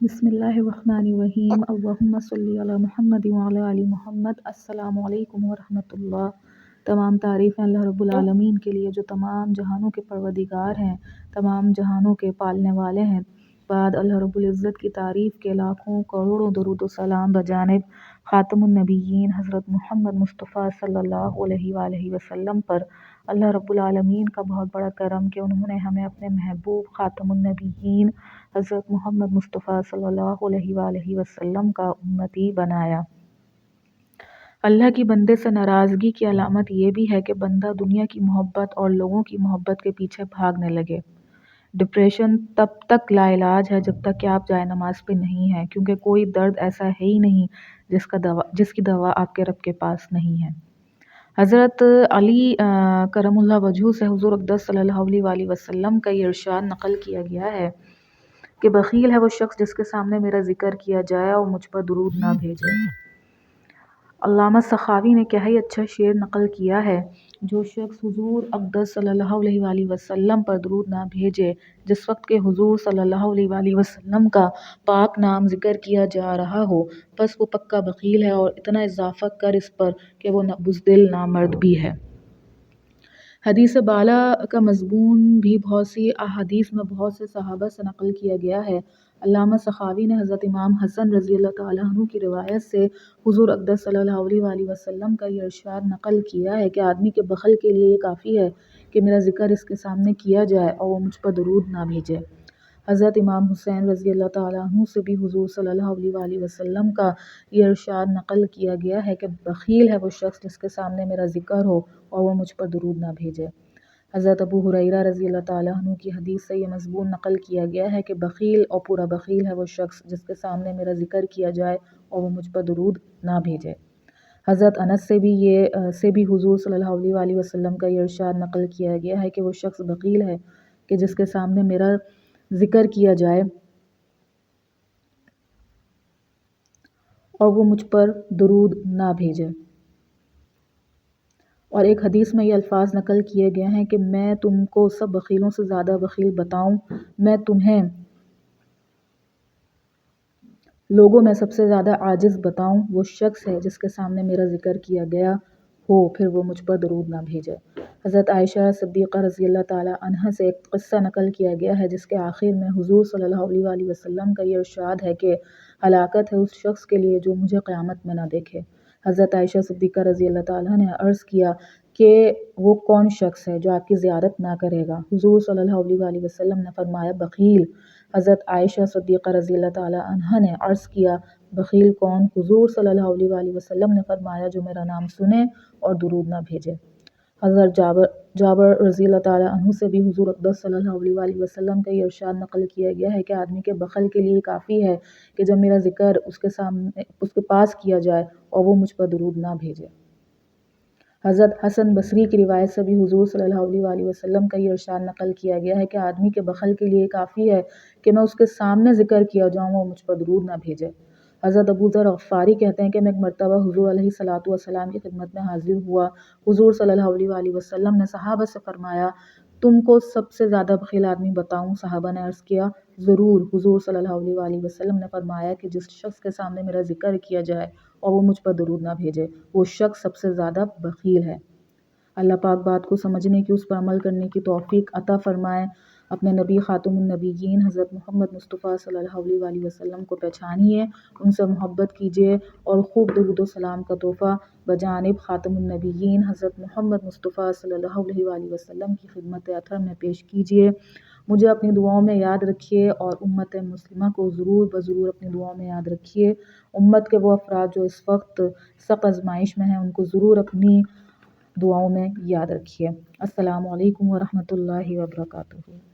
بسم اللہ الرحمن الرحیم، اللہم صلی علی محمد وعلی آل محمد۔ السلام علیکم ورحمۃ اللہ۔ تمام تعریفیں اللہ رب العالمین کے لیے جو تمام جہانوں کے پروردگار ہیں، تمام جہانوں کے پالنے والے ہیں۔ بعد اللہ رب العزت کی تعریف کے لاکھوں کروڑوں درود و سلام بجانب خاتم النبیین حضرت محمد مصطفیٰ صلی اللہ علیہ وآلہ وسلم پر۔ اللہ رب العالمین کا بہت بڑا کرم کہ انہوں نے ہمیں اپنے محبوب خاتم النبیین حضرت محمد مصطفیٰ صلی اللہ علیہ وآلہ وسلم کا امتی بنایا۔ اللہ کی بندے سے ناراضگی کی علامت یہ بھی ہے کہ بندہ دنیا کی محبت اور لوگوں کی محبت کے پیچھے بھاگنے لگے۔ ڈپریشن تب تک لا علاج ہے جب تک کہ آپ جائے نماز پہ نہیں ہیں، کیونکہ کوئی درد ایسا ہے ہی نہیں جس کی دوا آپ کے رب کے پاس نہیں ہے۔ حضرت علی کرم اللہ وجہہ سے حضور اقدس صلی اللہ علیہ وآلہ وسلم کا یہ ارشاد نقل کیا گیا ہے کہ بخیل ہے وہ شخص جس کے سامنے میرا ذکر کیا جائے اور مجھ پر درود نہ بھیجے۔ علامہ سخاوی نے کیا ہی اچھا شعر نقل کیا ہے: جو شخص حضور اقدس صلی اللہ علیہ وآلہ وسلم پر درود نہ بھیجے جس وقت کہ حضور صلی اللہ علیہ وآلہ وسلم کا پاک نام ذکر کیا جا رہا ہو، بس وہ پکا بخیل ہے، اور اتنا اضافہ کر اس پر کہ وہ بزدل نامرد بھی ہے۔ حدیث بالا کا مضمون بھی بہت سی احادیث میں بہت سے صحابہ سے نقل کیا گیا ہے۔ علامہ سخاوی نے حضرت امام حسن رضی اللہ تعالیٰ عنہ کی روایت سے حضور اقدس صلی اللہ علیہ وآلہ وسلم کا یہ ارشاد نقل کیا ہے کہ آدمی کے بخل کے لیے یہ کافی ہے کہ میرا ذکر اس کے سامنے کیا جائے اور وہ مجھ پر درود نہ بھیجے۔ حضرت امام حسین رضی اللہ تعالیٰ عنہ سے بھی حضور صلی اللہ علیہ وآلہ وسلم کا یہ ارشاد نقل کیا گیا ہے کہ بخیل ہے وہ شخص جس کے سامنے میرا ذکر ہو اور وہ مجھ پر درود نہ بھیجے۔ حضرت ابو ہریرہ رضی اللہ تعالیٰ عنہ کی حدیث سے یہ مضمون نقل کیا گیا ہے کہ بخیل اور پورا بخیل ہے وہ شخص جس کے سامنے میرا ذکر کیا جائے اور وہ مجھ پر درود نہ بھیجے۔ حضرت انس سے بھی حضور صلی اللہ علیہ وآلہ وسلم کا یہ ارشاد نقل کیا گیا ہے کہ وہ شخص بخیل ہے کہ جس کے سامنے میرا ذکر کیا جائے اور وہ مجھ پر درود نہ بھیجے۔ اور ایک حدیث میں یہ الفاظ نقل کیے گئے ہیں کہ میں تم کو سب بخیلوں سے زیادہ بخیل بتاؤں، میں تمہیں لوگوں میں سب سے زیادہ عاجز بتاؤں، وہ شخص ہے جس کے سامنے میرا ذکر کیا گیا ہو پھر وہ مجھ پر درود نہ بھیجے۔ حضرت عائشہ صدیقہ رضی اللہ تعالیٰ عنہا سے ایک قصہ نقل کیا گیا ہے جس کے آخر میں حضور صلی اللہ علیہ وآلہ وسلم کا یہ ارشاد ہے کہ ہلاکت ہے اس شخص کے لیے جو مجھے قیامت میں نہ دیکھے۔ حضرت عائشہ صدیقہ رضی اللہ تعالیٰ نے عرض کیا کہ وہ کون شخص ہے جو آپ کی زیارت نہ کرے گا؟ حضور صلی اللہ علیہ وآلہ وسلم نے فرمایا بخیل۔ حضرت عائشہ صدیقہ رضی اللہ تعالیٰ عنہا نے عرض کیا بخیل کون؟ حضور صلی اللہ علیہ وآلہ وسلم نے فرمایا جو میرا نام سنے اور درود نہ بھیجے۔ حضرت جابر رضی اللہ تعالیٰ عنہ سے بھی حضور اقدس صلی اللہ علیہ وآلہ وسلم کا یہ ارشاد نقل کیا گیا ہے کہ آدمی کے بخل کے لیے کافی ہے کہ جب میرا ذکر اس کے پاس کیا جائے اور وہ مجھ پر درود نہ بھیجے۔ حضرت حسن بصری کی روایت سے بھی حضور صلی اللہ علیہ وآلہ وسلم کا یہ ارشاد نقل کیا گیا ہے کہ آدمی کے بخل کے لیے کافی ہے کہ میں اس کے سامنے ذکر کیا جاؤں اور مجھ پر درود نہ بھیجے۔ حضرت ابو ذر غفاری کہتے ہیں کہ میں ایک مرتبہ حضور علیہ الصلوۃ والسلام کی خدمت میں حاضر ہوا۔ حضور صلی اللہ علیہ وآلہ وسلم نے صحابہ سے فرمایا تم کو سب سے زیادہ بخیل آدمی بتاؤں؟ صحابہ نے عرض کیا ضرور۔ حضور صلی اللہ علیہ وآلہ وسلم نے فرمایا کہ جس شخص کے سامنے میرا ذکر کیا جائے اور وہ مجھ پر درود نہ بھیجے وہ شخص سب سے زیادہ بخیل ہے۔ اللہ پاک بات کو سمجھنے کی، اس پر عمل کرنے کی توفیق عطا فرمائے۔ اپنے نبی خاتم النبیین حضرت محمد مصطفیٰ صلی اللہ علیہ وآلہ وسلم کو پہچانیے، ان سے محبت کیجیے اور خوب درود و سلام کا تحفہ بجانب خاتم النبیین حضرت محمد مصطفیٰ صلی اللہ علیہ وآلہ وسلم کی خدمت اطہر میں پیش کیجیے۔ مجھے اپنی دعاؤں میں یاد رکھیے اور امت مسلمہ کو ضرور بضرور اپنی دعاؤں میں یاد رکھیے۔ امت کے وہ افراد جو اس وقت سخت آزمائش میں ہیں ان کو ضرور اپنی دعاؤں میں یاد رکھیے۔ السلام علیکم ورحمۃ اللہ وبرکاتہ۔